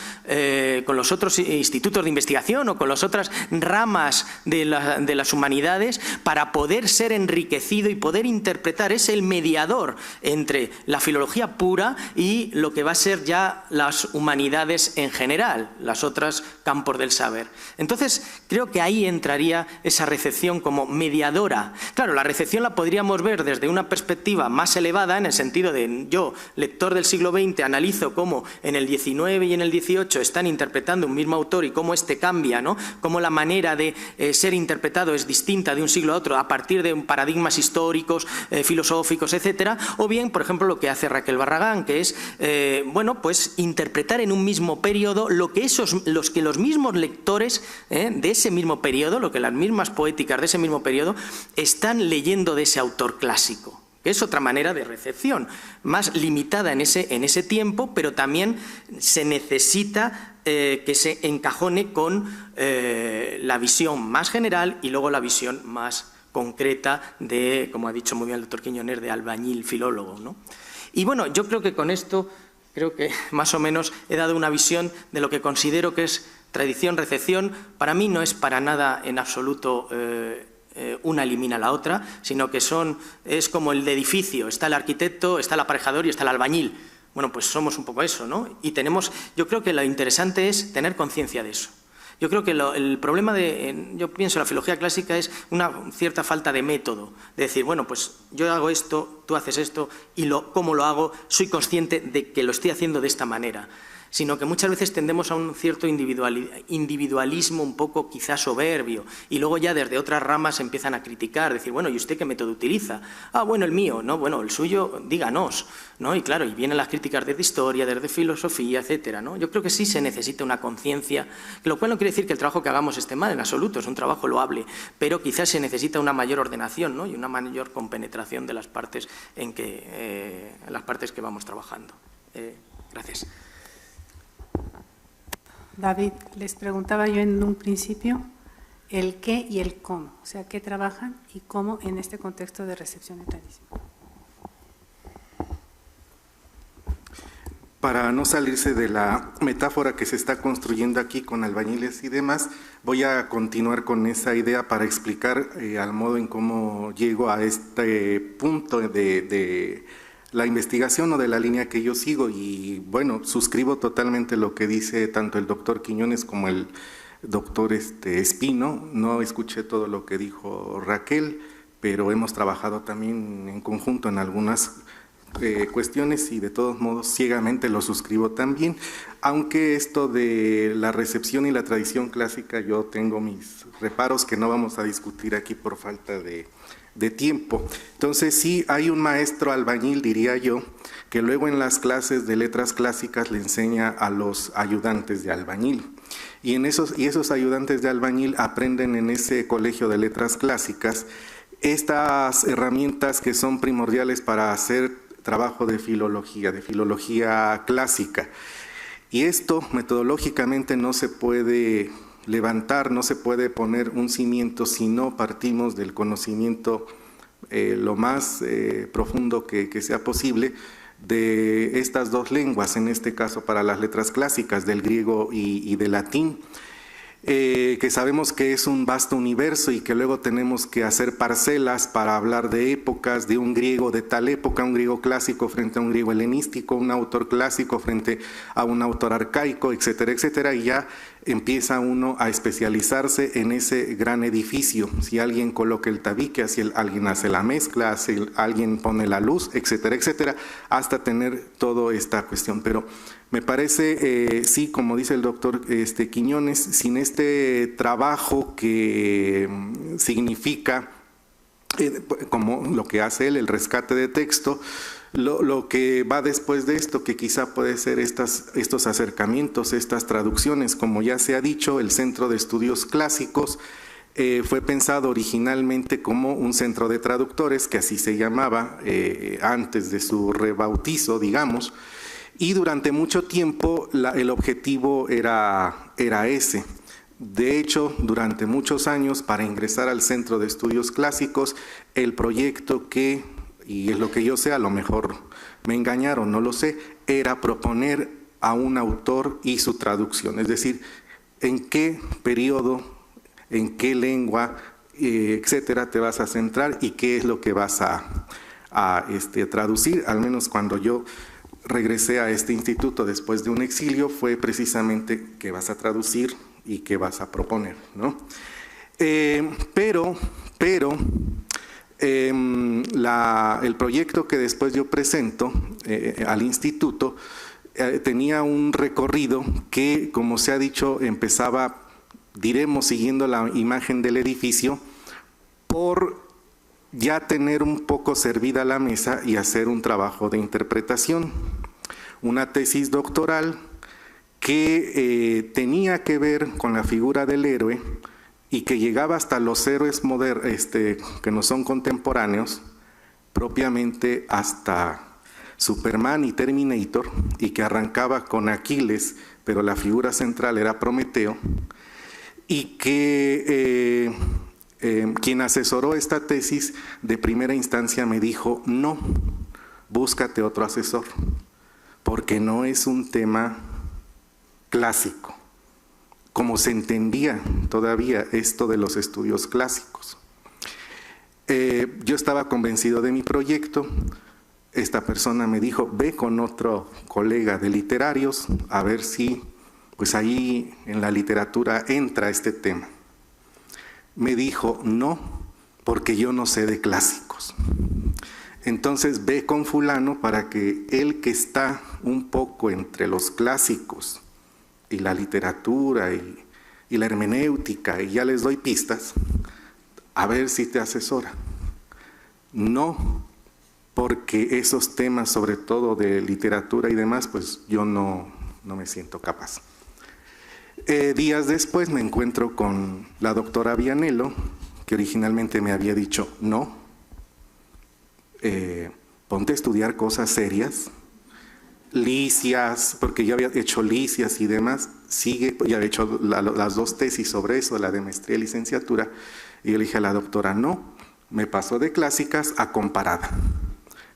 institutos de investigación o con las otras ramas de las humanidades para poder ser enriquecido y poder interpretar. Es el mediador entre la filología pura y lo que va a ser ya las humanidades en general, las otras campos del saber. Entonces, creo que ahí entraría esa recepción como mediadora. Claro, la recepción la podríamos ver desde una perspectiva más elevada, en el sentido de yo, lector del siglo XX, analizo cómo en el XIX y en el XVIII están interpretando un mismo autor y cómo este cambia, ¿no?, cómo la manera de ser interpretado es distinta de un siglo a otro a partir de paradigmas históricos, filosóficos, etcétera. O bien, por ejemplo, lo que hace Raquel Barragán, que es, bueno, pues interpretar en un mismo periodo lo que los mismos lectores de ese mismo periodo, lo que las mismas poéticas de ese mismo periodo están leyendo de ese autor clásico. Que es otra manera de recepción, más limitada en ese tiempo, pero también se necesita que se encajone con la visión más general y luego la visión más concreta de, como ha dicho muy bien el doctor Quiñones, de albañil filólogo, ¿no? Y bueno, yo creo que con esto creo que más o menos he dado una visión de lo que considero que es tradición, recepción. Para mí no es para nada en absoluto una elimina la otra, sino que es como el de edificio, está el arquitecto, está el aparejador y está el albañil. Bueno, pues somos un poco eso, ¿no? Y yo creo que lo interesante es tener conciencia de eso. Yo creo que el problema yo pienso la filología clásica es una cierta falta de método, de decir, bueno, pues yo hago esto, tú haces esto, y cómo lo hago, soy consciente de que lo estoy haciendo de esta manera, sino que muchas veces tendemos a un cierto individualismo un poco quizás soberbio, y luego ya desde otras ramas empiezan a criticar, decir, bueno, ¿y usted qué método utiliza? Ah, bueno, el mío, no, bueno, el suyo, díganos, ¿no? Y claro, y vienen las críticas desde historia, desde filosofía, etcétera, ¿no? Yo creo que sí se necesita una conciencia, lo cual no quiere decir que el trabajo que hagamos esté mal, en absoluto, es un trabajo loable, pero quizás se necesita una mayor ordenación, ¿no?, y una mayor compenetración de las partes las partes que vamos trabajando. Gracias. David, les preguntaba yo en un principio el qué y el cómo, o sea, qué trabajan y cómo en este contexto de recepción y tradición. Para no salirse de la metáfora que se está construyendo aquí con albañiles y demás, voy a continuar con esa idea para explicar al modo en cómo llego a este punto de la investigación o de la línea que yo sigo. Y bueno, suscribo totalmente lo que dice tanto el doctor Quiñones como el doctor Espino. No escuché todo lo que dijo Raquel, pero hemos trabajado también en conjunto en algunas cuestiones y de todos modos ciegamente lo suscribo también, aunque esto de la recepción y la tradición clásica yo tengo mis reparos que no vamos a discutir aquí por falta de tiempo. Entonces sí hay un maestro albañil, diría yo, que luego en las clases de letras clásicas le enseña a los ayudantes de albañil. Y esos ayudantes de albañil aprenden en ese colegio de letras clásicas estas herramientas que son primordiales para hacer trabajo de filología clásica. Y esto metodológicamente no se puede levantar, no se puede poner un cimiento si no partimos del conocimiento lo más profundo que sea posible de estas dos lenguas, en este caso para las letras clásicas, del griego y del latín, que sabemos que es un vasto universo y que luego tenemos que hacer parcelas para hablar de épocas, de un griego de tal época, un griego clásico frente a un griego helenístico, un autor clásico frente a un autor arcaico, etcétera, etcétera, y ya empieza uno a especializarse en ese gran edificio. Si alguien coloca el tabique, si alguien hace la mezcla, si alguien pone la luz, etcétera, etcétera, hasta tener toda esta cuestión. Pero me parece, sí, como dice el doctor Quiñones, sin este trabajo que significa, como lo que hace él, el rescate de texto, lo que va después de esto, que quizá puede ser estos acercamientos, estas traducciones. Como ya se ha dicho, el Centro de Estudios Clásicos fue pensado originalmente como un centro de traductores, que así se llamaba antes de su rebautizo, digamos, y durante mucho tiempo el objetivo era ese. De hecho, durante muchos años, para ingresar al Centro de Estudios Clásicos, el proyecto que, y es lo que yo sé, a lo mejor me engañaron, no lo sé, era proponer a un autor y su traducción, es decir, en qué periodo, en qué lengua, etcétera, te vas a centrar y qué es lo que vas a traducir. Al menos cuando yo regresé a este instituto después de un exilio, fue precisamente qué vas a traducir y qué vas a proponer, ¿no? Pero el proyecto que después yo presento al instituto tenía un recorrido que, como se ha dicho, empezaba, diremos, siguiendo la imagen del edificio, por ya tener un poco servida la mesa y hacer un trabajo de interpretación, una tesis doctoral que tenía que ver con la figura del héroe y que llegaba hasta los héroes modernos, que no son contemporáneos, propiamente hasta Superman y Terminator, y que arrancaba con Aquiles, pero la figura central era Prometeo, y que quien asesoró esta tesis de primera instancia me dijo: no, búscate otro asesor, porque no es un tema clásico, como se entendía todavía esto de los estudios clásicos. Yo estaba convencido de mi proyecto. Esta persona me dijo: ve con otro colega de literarios a ver si pues ahí en la literatura entra este tema. Me dijo: no, porque yo no sé de clásicos. Entonces ve con fulano para que él, que está un poco entre los clásicos y la literatura y la hermenéutica, y ya les doy pistas, a ver si te asesora. No, porque esos temas, sobre todo de literatura y demás, pues yo no me siento capaz. Días después me encuentro con la doctora Vianello, que originalmente me había dicho: no, ponte a estudiar cosas serias, licias, porque yo había hecho licias y demás, ya había hecho las dos tesis sobre eso, la de maestría y licenciatura, y yo le dije a la doctora: no, me pasó de clásicas a comparada,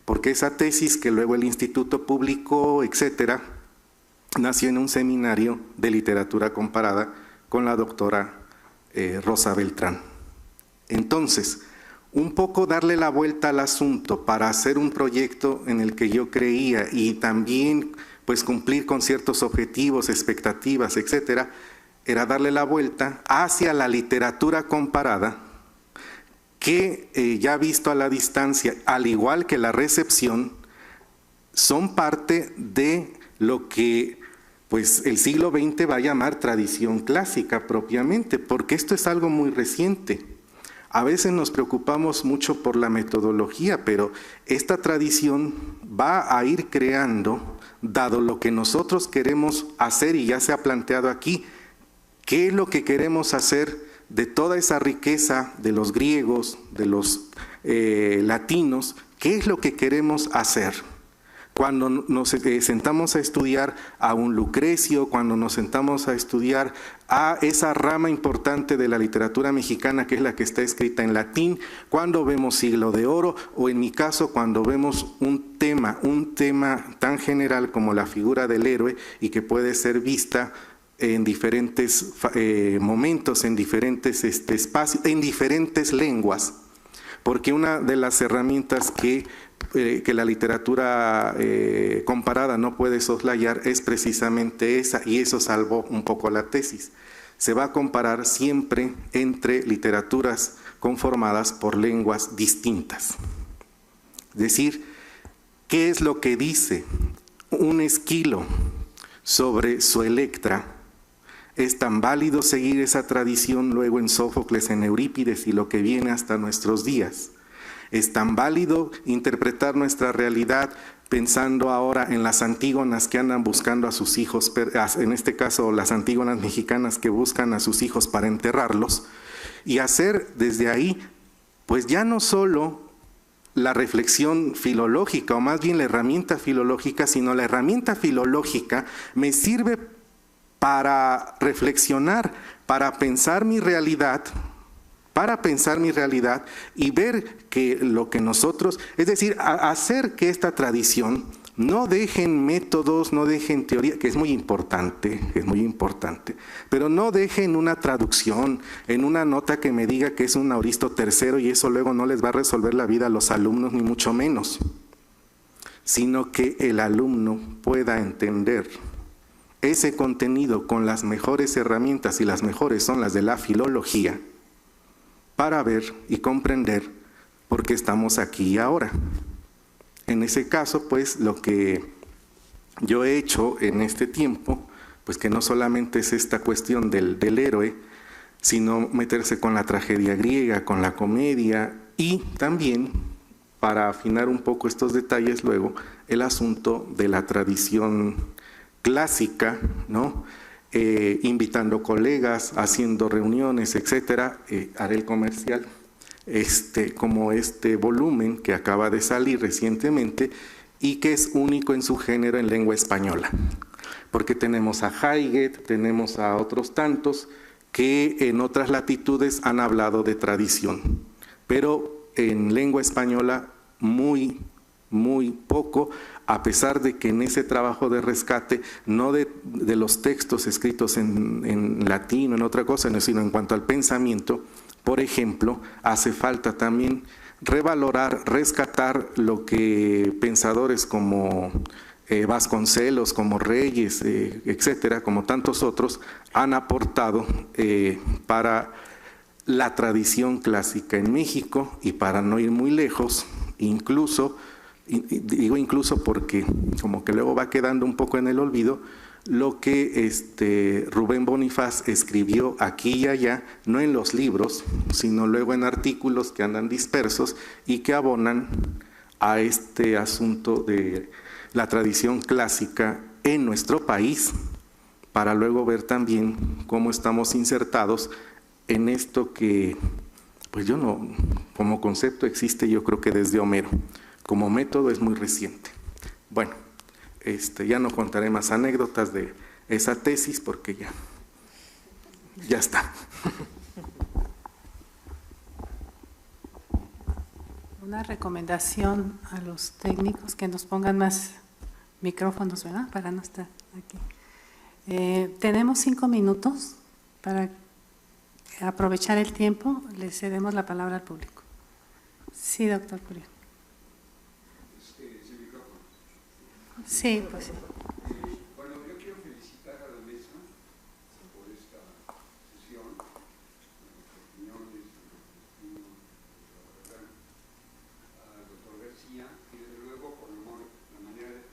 porque esa tesis que luego el instituto publicó, etcétera, nació en un seminario de literatura comparada con la doctora Rosa Beltrán. Entonces, un poco darle la vuelta al asunto para hacer un proyecto en el que yo creía y también pues cumplir con ciertos objetivos, expectativas, etcétera, era darle la vuelta hacia la literatura comparada, que ya visto a la distancia, al igual que la recepción, son parte de lo que pues el siglo XX va a llamar tradición clásica propiamente, porque esto es algo muy reciente. A veces nos preocupamos mucho por la metodología, pero esta tradición va a ir creando, dado lo que nosotros queremos hacer, y ya se ha planteado aquí, qué es lo que queremos hacer de toda esa riqueza de los griegos, de los latinos, qué es lo que queremos hacer. Cuando nos sentamos a estudiar a un Lucrecio, cuando nos sentamos a estudiar a esa rama importante de la literatura mexicana que es la que está escrita en latín, cuando vemos Siglo de Oro, o en mi caso cuando vemos un tema tan general como la figura del héroe y que puede ser vista en diferentes momentos, en diferentes espacios, en diferentes lenguas, porque una de las herramientas que la literatura comparada no puede soslayar es precisamente esa, y eso salvó un poco la tesis. Se va a comparar siempre entre literaturas conformadas por lenguas distintas. Es decir, ¿qué es lo que dice un Esquilo sobre su Electra? Es tan válido seguir esa tradición luego en Sófocles, en Eurípides y lo que viene hasta nuestros días. Es tan válido interpretar nuestra realidad pensando ahora en las Antígonas que andan buscando a sus hijos, en este caso las Antígonas mexicanas que buscan a sus hijos para enterrarlos, y hacer desde ahí, pues ya no solo la reflexión filológica, o más bien la herramienta filológica, sino la herramienta filológica me sirve para reflexionar, para pensar mi realidad, y ver que lo que nosotros, es decir, hacer que esta tradición no deje en métodos, no deje en teoría, que es muy importante, pero no deje en una traducción, en una nota que me diga que es un Auristo III y eso luego no les va a resolver la vida a los alumnos, ni mucho menos, sino que el alumno pueda entender ese contenido con las mejores herramientas, y las mejores son las de la filología, para ver y comprender por qué estamos aquí y ahora. En ese caso, pues, lo que yo he hecho en este tiempo, pues que no solamente es esta cuestión del héroe, sino meterse con la tragedia griega, con la comedia, y también, para afinar un poco estos detalles luego, el asunto de la tradición clásica, ¿no? Invitando colegas, haciendo reuniones, etcétera. Haré el comercial, como este volumen que acaba de salir recientemente y que es único en su género en lengua española, porque tenemos a Hayget, tenemos a otros tantos que en otras latitudes han hablado de tradición, pero en lengua española muy poco, a pesar de que en ese trabajo de rescate, no de los textos escritos en latín o en otra cosa, sino en cuanto al pensamiento, por ejemplo, hace falta también revalorar, rescatar lo que pensadores como Vasconcelos, como Reyes, etcétera, como tantos otros, han aportado para la tradición clásica en México, y para no ir muy lejos, incluso, digo incluso porque como que luego va quedando un poco en el olvido, lo que Rubén Bonifaz escribió aquí y allá, no en los libros, sino luego en artículos que andan dispersos y que abonan a este asunto de la tradición clásica en nuestro país, para luego ver también cómo estamos insertados en esto que, pues yo no, como concepto existe yo creo que desde Homero, como método es muy reciente. Bueno, ya no contaré más anécdotas de esa tesis porque ya está. Una recomendación a los técnicos que nos pongan más micrófonos, ¿verdad? Para no estar aquí. Tenemos 5 minutos para aprovechar el tiempo. Le cedemos la palabra al público. Sí, doctor Curiel. Sí, pues sí. Bueno, yo quiero felicitar a la mesa por esta sesión, las opiniones, al doctor García y desde luego por la manera de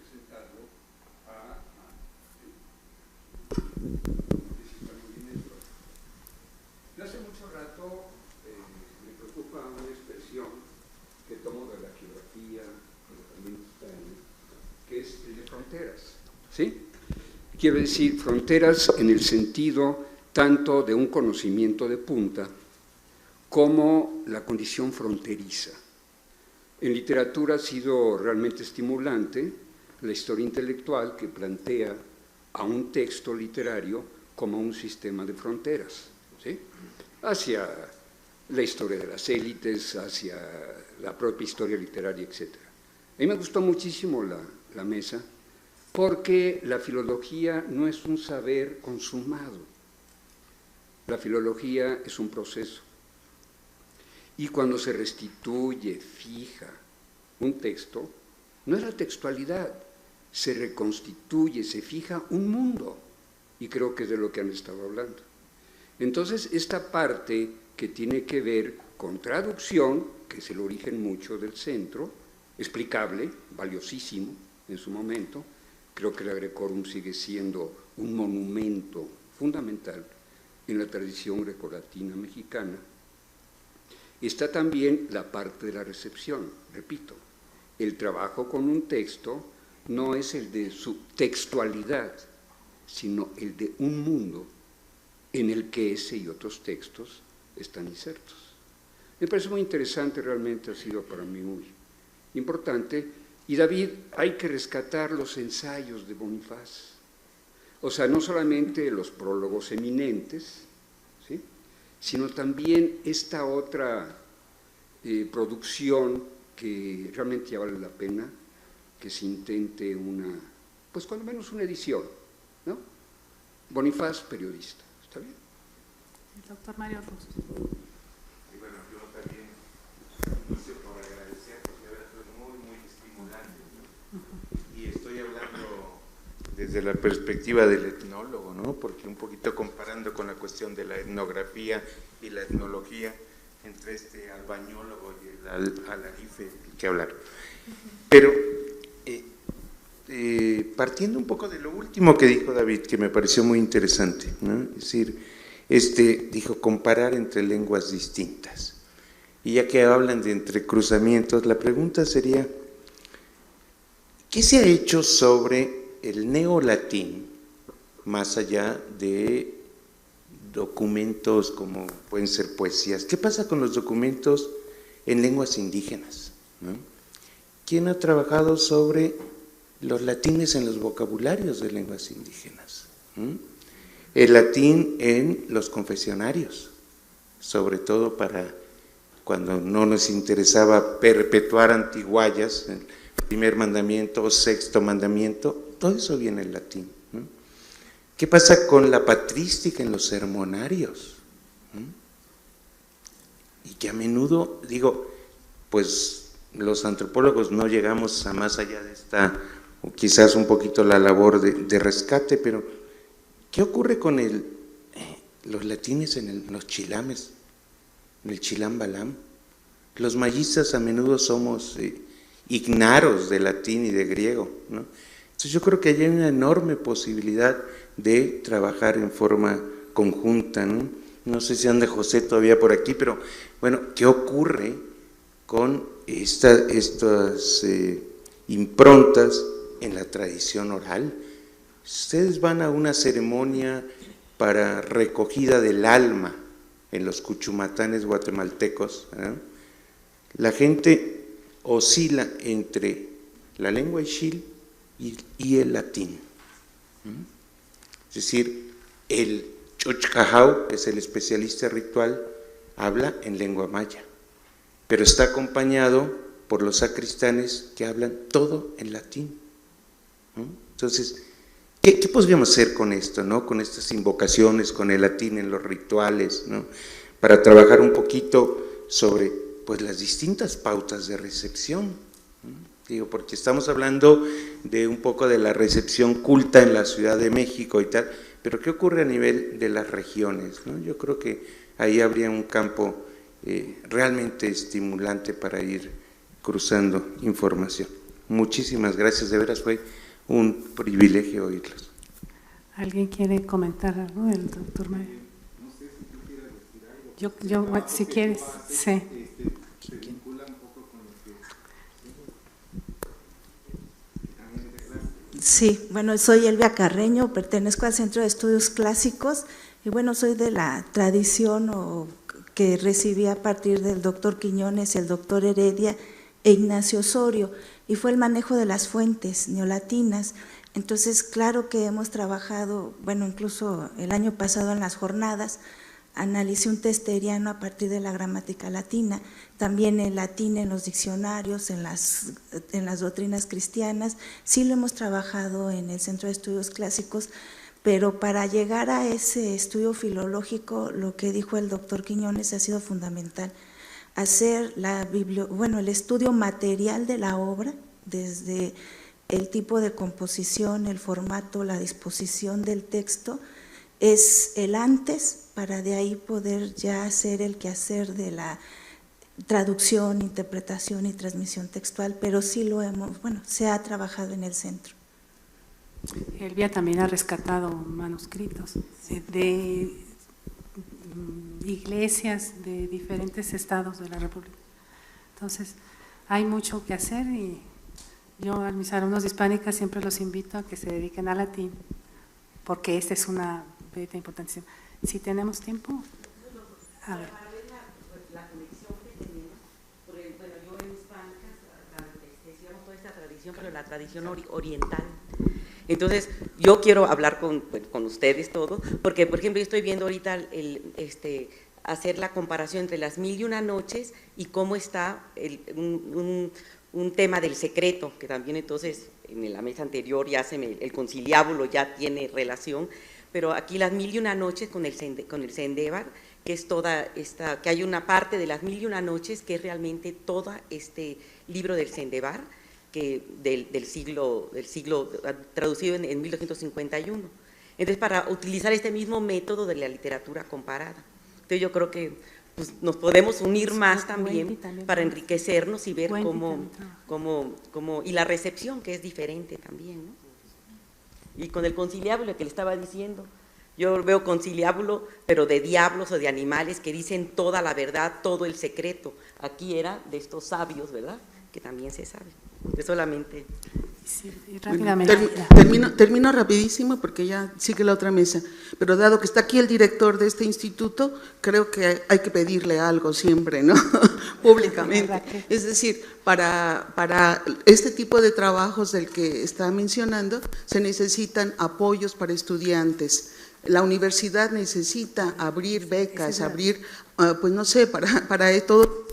De hace mucho rato me preocupa una expresión que tomo de la geografía, pero también está en, que es el de fronteras. ¿Sí? Quiero decir, fronteras en el sentido tanto de un conocimiento de punta como la condición fronteriza. En literatura ha sido realmente estimulante la historia intelectual que plantea a un texto literario como un sistema de fronteras, ¿sí? Hacia la historia de las élites, hacia la propia historia literaria, etc. A mí me gustó muchísimo la mesa, porque la filología no es un saber consumado, la filología es un proceso. Y cuando se restituye, fija un texto, no es la textualidad, se reconstituye, se fija un mundo, y creo que es de lo que han estado hablando. Entonces, esta parte que tiene que ver con traducción, que es el origen mucho del centro, explicable, valiosísimo en su momento, creo que el Agrecorum sigue siendo un monumento fundamental en la tradición grecolatina mexicana. Está también la parte de la recepción, repito, el trabajo con un texto no es el de su textualidad, sino el de un mundo en el que ese y otros textos están insertos. Me parece muy interesante, realmente ha sido para mí muy importante. Y David, hay que rescatar los ensayos de Bonifaz, o sea, no solamente los prólogos eminentes, ¿sí?, sino también esta otra producción que realmente ya vale la pena que se intente una, pues cuando menos una edición, ¿no? Bonifaz, periodista, ¿está bien? El doctor Mario Russo. Y bueno, yo también inicio por agradecer, porque ahora fue muy, muy estimulante, ¿no? Y estoy hablando desde la perspectiva del etnólogo, ¿no? Porque un poquito comparando con la cuestión de la etnografía y la etnología, entre este albañólogo y el alarife que hablar. Pero partiendo un poco de lo último que dijo David, que me pareció muy interesante, ¿no? Es decir, dijo comparar entre lenguas distintas. Y ya que hablan de entrecruzamientos, la pregunta sería, ¿qué se ha hecho sobre el neolatín, más allá de documentos como pueden ser poesías? ¿Qué pasa con los documentos en lenguas indígenas, ¿no? ¿Quién ha trabajado sobre los latines en los vocabularios de lenguas indígenas? El latín en los confesionarios, sobre todo para cuando no nos interesaba perpetuar antiguallas, el primer mandamiento o sexto mandamiento, todo eso viene en latín, ¿no? ¿Qué pasa con la patrística en los sermonarios? Y que a menudo, digo, pues los antropólogos no llegamos a más allá de esta, o quizás un poquito la labor de rescate, pero ¿qué ocurre con los latines en los chilames, en el chilam balam? Los mayistas a menudo somos ignaros de latín y de griego, ¿no? Entonces yo creo que hay una enorme posibilidad de trabajar en forma conjunta, ¿no? No sé si anda José todavía por aquí, pero bueno, ¿qué ocurre con estas improntas en la tradición oral? Ustedes van a una ceremonia para recogida del alma en los cuchumatanes guatemaltecos, ¿eh? La gente oscila entre la lengua ixil y el latín. Es decir, el Chochcajau, que es el especialista ritual, habla en lengua maya, pero está acompañado por los sacristanes que hablan todo en latín, ¿no? Entonces, ¿qué podríamos hacer con esto, ¿no? Con estas invocaciones, con el latín en los rituales, ¿no? Para trabajar un poquito sobre, pues, las distintas pautas de recepción, ¿no? Digo, porque estamos hablando de un poco de la recepción culta en la Ciudad de México y tal, pero ¿qué ocurre a nivel de las regiones, ¿no? Yo creo que ahí habría un campo realmente estimulante para ir cruzando información. Muchísimas gracias, de veras fue un privilegio oírlos. ¿Alguien quiere comentar algo del doctor Mario? No sé si tú quieres decir algo. Yo si quieres, sí. Se vincula un poco con lo que también de clase. Sí, bueno, soy Elvia Carreño, pertenezco al Centro de Estudios Clásicos y bueno, soy de la tradición que recibí a partir del doctor Quiñones, el doctor Heredia e Ignacio Osorio, y fue el manejo de las fuentes neolatinas. Entonces, claro que hemos trabajado, bueno, incluso el año pasado en las jornadas, analicé un testeriano a partir de la gramática latina, también el latín en los diccionarios, en las doctrinas cristianas, sí lo hemos trabajado en el Centro de Estudios Clásicos, pero para llegar a ese estudio filológico, lo que dijo el doctor Quiñones ha sido fundamental, hacer el estudio material de la obra, desde el tipo de composición, el formato, la disposición del texto, es el antes para de ahí poder ya hacer el quehacer de la traducción, interpretación y transmisión textual, pero sí se ha trabajado en el centro. Elvia también ha rescatado manuscritos de iglesias de diferentes estados de la República. Entonces, hay mucho que hacer y yo a mis alumnos de hispánica siempre los invito a que se dediquen al latín, porque esta es una beta importantísima. Si tenemos tiempo, a ver. La conexión que tenemos, porque bueno, yo en hispánica estudiamos toda esta tradición, pero la tradición oriental. Entonces, yo quiero hablar con ustedes todo, porque por ejemplo yo estoy viendo ahorita hacer la comparación entre las 1001 noches y cómo está un tema del secreto, que también entonces en la mesa anterior ya el conciliábulo ya tiene relación, pero aquí las 1001 noches con el Sendévar, que es toda esta, que hay una parte de las 1001 noches que es realmente todo este libro del Sendévar, del siglo traducido en 1251. Entonces, para utilizar este mismo método de la literatura comparada. Entonces, yo creo que pues, nos podemos unir más también para enriquecernos y ver cómo y la recepción, que es diferente también, ¿no? Y con el conciliábulo que le estaba diciendo, yo veo conciliábulo, pero de diablos o de animales que dicen toda la verdad, todo el secreto. Aquí era de estos sabios, ¿verdad?, que también se sabe. Que solamente… Sí, rápidamente. Termino rapidísimo porque ya sigue la otra mesa, pero dado que está aquí el director de este instituto, creo que hay que pedirle algo siempre, ¿no? Públicamente. Es decir, para este tipo de trabajos del que está mencionando, se necesitan apoyos para estudiantes. La universidad necesita abrir becas, abrir, pues no sé, para todo,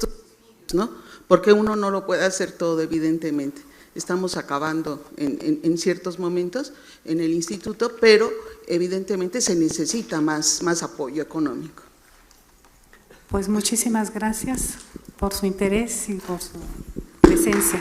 ¿no? Porque uno no lo puede hacer todo, evidentemente. Estamos acabando en ciertos momentos en el instituto, pero evidentemente se necesita más apoyo económico. Pues muchísimas gracias por su interés y por su presencia.